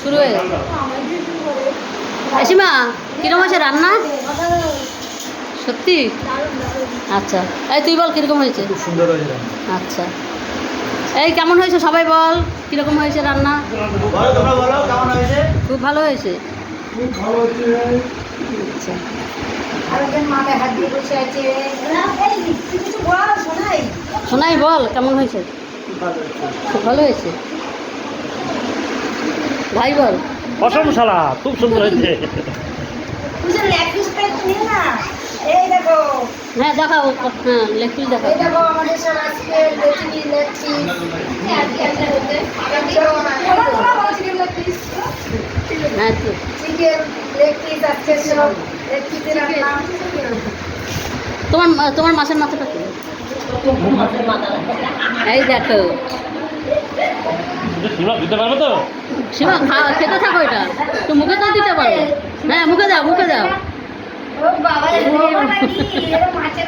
শুরু হয়ে গেছে। সীমা কিরকম হয়েছে রান্না? সত্যি? আচ্ছা, এই তুই বল কিরকম হয়েছে? খুব সুন্দর হয়েছে। আচ্ছা, এই কেমন হয়েছে সবাই বল, কিরকম হয়েছে রান্না? বলো, তোমরা বলো কেমন হয়েছে। খুব ভালো হয়েছে। খুব ভালো হয়েছে। আচ্ছা, আরেকজন মাথায় হাত দিয়ে বসে আছে। এই তুই কিছু বল শোনাই। শোনাই বল কেমন হয়েছে? খুব ভালো হয়েছে। ভাই বল। প্রশংসালা খুব সুন্দর হয়েছে। তুই যে লেগ পিসটা নিয়ে না। এই দেখো, হ্যাঁ দেখাও, হ্যাঁ লেগ পিস দেখাও। এই দেখো আমাদের সব আজকে লেচি লেগ পিস। হ্যাঁ তো চিকেন লেগ পিস আজকে সব লেগ পিসের রান্না। তোমার তোমার মাছের মাথাটা কি? এই দেখো সীমা দিতে পারবে তো? সীমা খেতে থাকো, এটা তো মুখে তো দিতে পারো। হ্যাঁ মুখে দাও, মুখে দাও। ও বাবা, রে বাবা নাকি? এরা মাছের